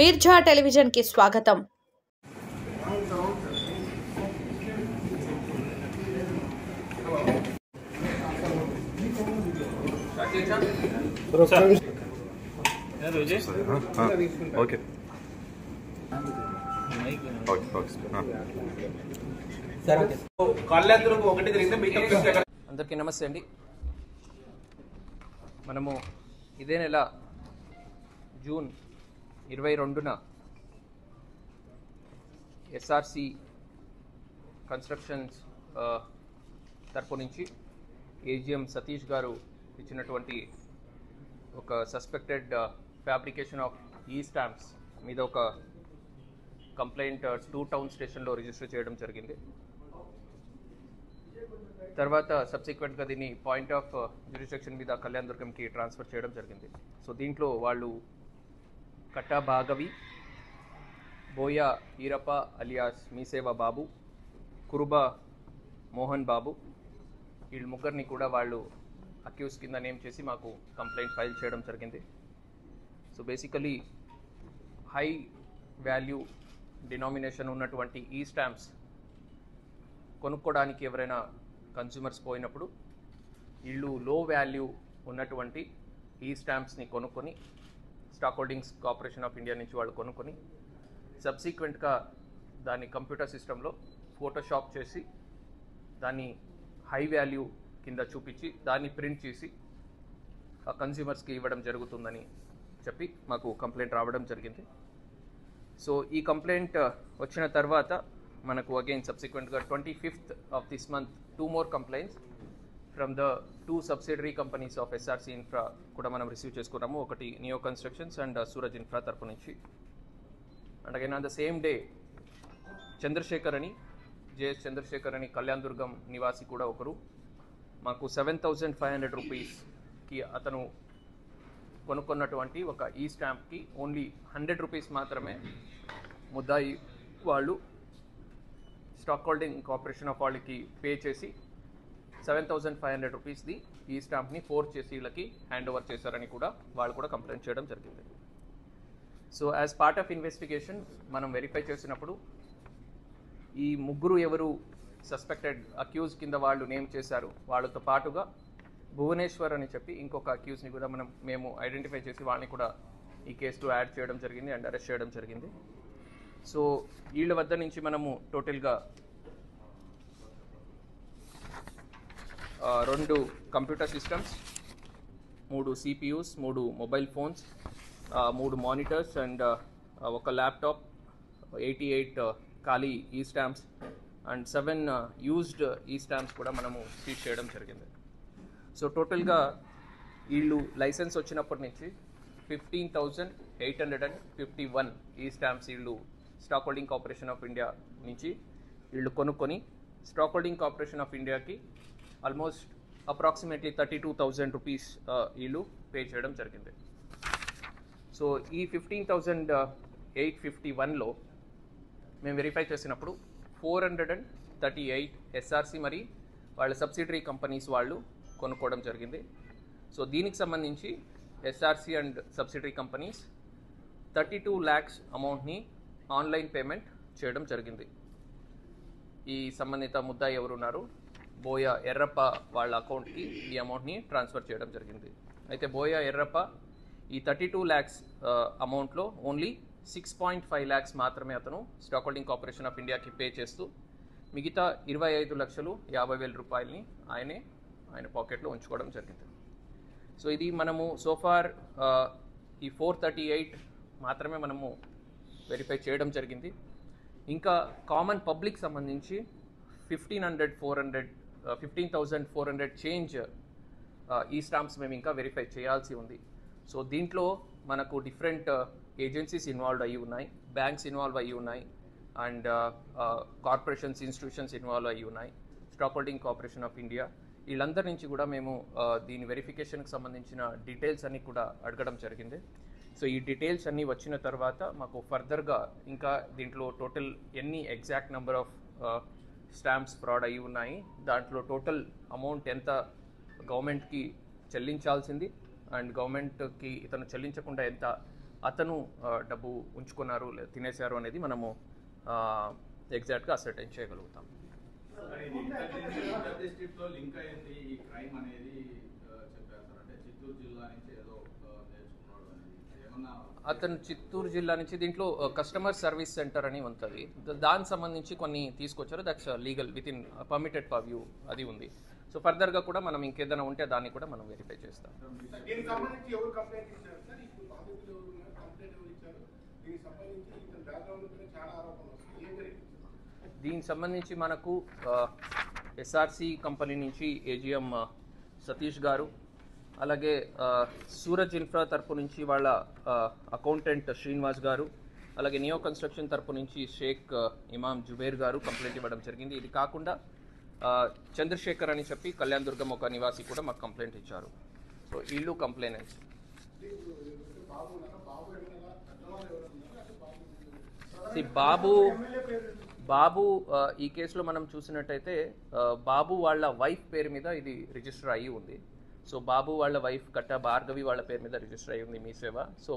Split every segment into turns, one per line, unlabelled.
Mirza television కి స్వాగతం.
అందరికీ నమస్తే అండి. మనము ఇదే నెల జూన్ 22న ఎస్ఆర్సి కన్స్ట్రక్షన్స్ తరపు నుంచి ఏజిఎం సతీష్ గారు ఇచ్చినటువంటి ఒక సస్పెక్టెడ్ ఫ్యాబ్రికేషన్ ఆఫ్ ఈ స్టాంప్స్ మీద ఒక కంప్లైంట్ 2 టౌన్ స్టేషన్లో రిజిస్టర్ చేయడం జరిగింది. తర్వాత సబ్సిక్వెంట్గా దీన్ని పాయింట్ ఆఫ్ జ్యూరిస్డిక్షన్ మీద కళ్యాణ్ దుర్గంకి ట్రాన్స్ఫర్ చేయడం జరిగింది. సో దీంట్లో వాళ్ళు కట్టా భాగవి, బోయా ఈరప్ప అలియాస్ మీసేవ బాబు, కురుబా మోహన్ బాబు, వీళ్ళు ముగ్గురిని కూడా వాళ్ళు అక్యూస్ కింద నేమ్ చేసి మాకు కంప్లైంట్ ఫైల్ చేయడం జరిగింది. So basically high value denomination ఉన్నటువంటి ఈ స్టాంప్స్ కొనుక్కోవడానికి ఎవరైనా కన్స్యూమర్స్ పోయినప్పుడు వీళ్ళు లో వాల్యూ ఉన్నటువంటి ఈ స్టాంప్స్ని కొనుక్కొని stock holdings corporation of India నుంచి వాళ్ళు కొనుక్కొని సబ్సిక్వెంట్గా దాన్ని కంప్యూటర్ సిస్టంలో ఫోటోషాప్ చేసి దాన్ని హై వాల్యూ కింద చూపించి దాన్ని ప్రింట్ చేసి ఆ కన్స్యూమర్స్కి ఇవ్వడం జరుగుతుందని చెప్పి మాకు కంప్లైంట్ రావడం జరిగింది. సో ఈ కంప్లైంట్ వచ్చిన తర్వాత మనకు again సబ్సిక్వెంట్గా 25th of this month 2 more complaints from the 2 subsidiary companies of SRC Infra కూడా మనం రిసీవ్ చేసుకున్నాము. ఒకటి Neo Constructions and Suraj Infra తరపు నుంచి. And again on the same day Chandrashekar అని జేఎస్ చంద్రశేఖర్ అని కళ్యాణ్ దుర్గం నివాసి కూడా ఒకరు మాకు 7,500 రూపీస్కి అతను కొనుక్కున్నటువంటి ఒక ఈ స్టాంప్కి ఓన్లీ 100 రూపీస్ మాత్రమే ముద్దాయి వాళ్ళు స్టాక్ హోల్డింగ్ కార్పొరేషన్ ఆఫ్ వాళ్ళకి పే చేసి 7,500 రూపీస్ది ఈ స్టాంప్ని ఫోర్స్ చేసి వీళ్ళకి హ్యాండ్ ఓవర్ చేశారని కూడా వాళ్ళు కూడా కంప్లైంట్ చేయడం జరిగింది. So as part of investigation మనం వెరిఫై చేసినప్పుడు ఈ ముగ్గురు ఎవరు సస్పెక్టెడ్ అక్యూజ్ కింద వాళ్ళు నేమ్ చేశారు, వాళ్ళతో పాటుగా భువనేశ్వర్ అని చెప్పి ఇంకొక అక్యూజ్ని కూడా మేము ఐడెంటిఫై చేసి వాళ్ళని కూడా ఈ కేసులో యాడ్ చేయడం జరిగింది అండ్ అరెస్ట్ చేయడం జరిగింది. సో వీళ్ళ వద్ద నుంచి మనము టోటల్గా 2 computer systems, 3 CPUs, 3 mobile phones, 3 monitors and ఒక ల్యాప్టాప్, 88 ఖాళీ ఈ స్టాంప్స్ అండ్ 7 యూజ్డ్ ఈ స్టాంప్స్ కూడా మనము సీజ్ చేయడం జరిగింది. సో టోటల్గా వీళ్ళు లైసెన్స్ వచ్చినప్పటి నుంచి 15,851 ఈ స్టాంప్స్ వీళ్ళు stock holding corporation of India నుంచి వీళ్ళు కొనుక్కొని స్టాక్ హోల్డింగ్ కార్పొరేషన్ ఆఫ్ ఇండియాకి ఆల్మోస్ట్ అప్రాక్సిమేట్లీ 32,000 రూపీస్ వీళ్ళు పే చేయడం జరిగింది. సో ఈ 15,851లో మేము వెరిఫై చేసినప్పుడు 438 ఎస్ఆర్సి మరి వాళ్ళ సబ్సిడరీ కంపెనీస్ వాళ్ళు కొనుక్కోవడం జరిగింది. సో దీనికి సంబంధించి SRC and subsidiary companies 32 lakhs అమౌంట్ని ఆన్లైన్ పేమెంట్ చేయడం జరిగింది. ఈ సంబంధిత ముద్దాయి ఎవరున్నారు బోయా ఎర్రప్ప వాళ్ళ అకౌంట్కి ఈ అమౌంట్ని ట్రాన్స్ఫర్ చేయడం జరిగింది. అయితే బోయా ఎర్రప్ప ఈ 32 lakhs అమౌంట్లో ఓన్లీ 6.5 lakhs మాత్రమే అతను స్టాక్ హోల్డింగ్ కార్పొరేషన్ ఆఫ్ ఇండియాకి పే చేస్తూ మిగతా 25,50,000 రూపాయలని ఆయన పాకెట్లో ఉంచుకోవడం జరిగింది. సో ఇది మనము సోఫార్ ఈ 438 మాత్రమే మనము వెరిఫై చేయడం జరిగింది. ఇంకా కామన్ పబ్లిక్ సంబంధించి 15,400 చేంజ్ ఈ స్టాంప్స్ మేము ఇంకా వెరిఫై చేయాల్సి ఉంది. సో దీంట్లో మనకు డిఫరెంట్ ఏజెన్సీస్ ఇన్వాల్వ్ అయ్యి ఉన్నాయి, బ్యాంక్స్ ఇన్వాల్వ్ అయ్యి ఉన్నాయి అండ్ కార్పొరేషన్స్ ఇన్స్టిట్యూషన్స్ ఇన్వాల్వ్ అయ్యి ఉన్నాయి, stock holding corporation of India వీళ్ళందరి నుంచి కూడా మేము దీని వెరిఫికేషన్కి సంబంధించిన డీటెయిల్స్ అన్నీ కూడా అడగడం జరిగింది. సో ఈ డీటెయిల్స్ అన్నీ వచ్చిన తర్వాత మాకు ఫర్దర్గా ఇంకా దీంట్లో టోటల్ ఎన్ని exact number of stamps fraud అయ్యి ఉన్నాయి, దాంట్లో టోటల్ అమౌంట్ ఎంత గవర్నమెంట్కి చెల్లించాల్సింది అండ్ గవర్నమెంట్కి ఇతను చెల్లించకుండా ఎంత అతను డబ్బు ఉంచుకున్నారు తినేశారు అనేది మనము ఎగ్జాక్ట్గా అసర్టైన్ చేయగలుగుతాం. అతను చిత్తూరు జిల్లా నుంచి దీంట్లో కస్టమర్ సర్వీస్ సెంటర్ అని ఉంటుంది, దానికి సంబంధించి కొన్ని తీసుకొచ్చారు. That's legal with in permitted purview అది ఉంది. సో ఫర్దర్గా కూడా మనం ఇంకేదైనా ఉంటే దాన్ని కూడా మనం వెరిఫై చేస్తాం. దీనికి సంబంధించి మనకు ఎస్ఆర్సి కంపెనీ నుంచి ఏజిఎం సతీష్ గారు, అలాగే సూరజ్ ఇన్ఫ్రా తరపు నుంచి వాళ్ళ అకౌంటెంట్ శ్రీనివాస్ గారు, అలాగే నియో కన్స్ట్రక్షన్ తరపు నుంచి షేక్ ఇమాం జుబేర్ గారు కంప్లైంట్ ఇవ్వడం జరిగింది. ఇది కాకుండా చంద్రశేఖర్ అని చెప్పి కళ్యాణ్ దుర్గం ఒక నివాసి కూడా మాకు కంప్లైంట్ ఇచ్చారు. సో వీళ్ళు కంప్లైనెంట్స్. బాబు ఈ కేసులో మనం చూసినట్టయితే బాబు వాళ్ళ వైఫ్ పేరు మీద ఇది రిజిస్టర్ అయ్యి ఉంది. సో బాబు వాళ్ళ వైఫ్ కట్ట భార్గవి వాళ్ళ పేరు మీద రిజిస్టర్ అయ్యి ఉంది మీ సేవ. సో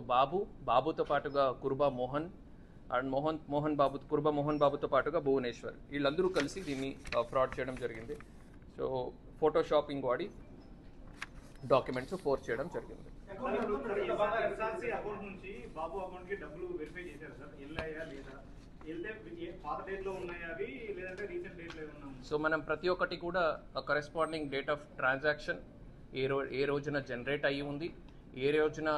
బాబుతో పాటుగా కుర్బా మోహన్ అండ్ కుర్బా మోహన్ బాబుతో పాటుగా భువనేశ్వర్, వీళ్ళందరూ కలిసి దీన్ని ఫ్రాడ్ చేయడం జరిగింది. సో ఫోటోషాపింగ్ వాడి డాక్యుమెంట్స్ ఫోర్స్ చేయడం జరిగింది. సో మనం ప్రతి ఒక్కటి కూడా కరెస్పాండింగ్ డేట్ ఆఫ్ ట్రాన్సాక్షన్, ఏ రోజున జనరేట్ అయ్యి ఉంది, ఏ రోజున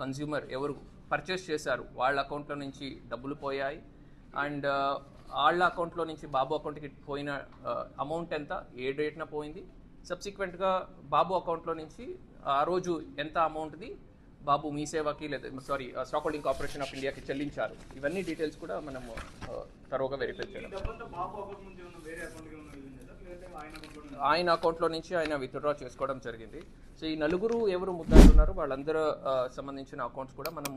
కన్స్యూమర్ ఎవరు పర్చేస్ చేశారు వాళ్ళ అకౌంట్లో నుంచి డబ్బులు పోయాయి, అండ్ వాళ్ళ అకౌంట్లో నుంచి బాబు అకౌంట్కి పోయిన అమౌంట్ ఎంత, ఏ డేట్న పోయింది, సబ్సిక్వెంట్గా బాబు అకౌంట్లో నుంచి ఆ రోజు ఎంత అమౌంట్ది బాబు మీ సేవకి లేదా స్టాక్ హోల్డింగ్ కార్పొరేషన్ ఆఫ్ ఇండియాకి చెల్లించారు. ఇవన్నీ డీటెయిల్స్ కూడా మనము తరోగా వెరిఫై చేయడం. ఆయన అకౌంట్లో నుంచి ఆయన విత్డ్రా చేసుకోవడం జరిగింది. సో ఈ నలుగురు ఎవరు ముద్దాయిలు ఉన్నారో వాళ్ళందరూ సంబంధించిన అకౌంట్స్ కూడా మనం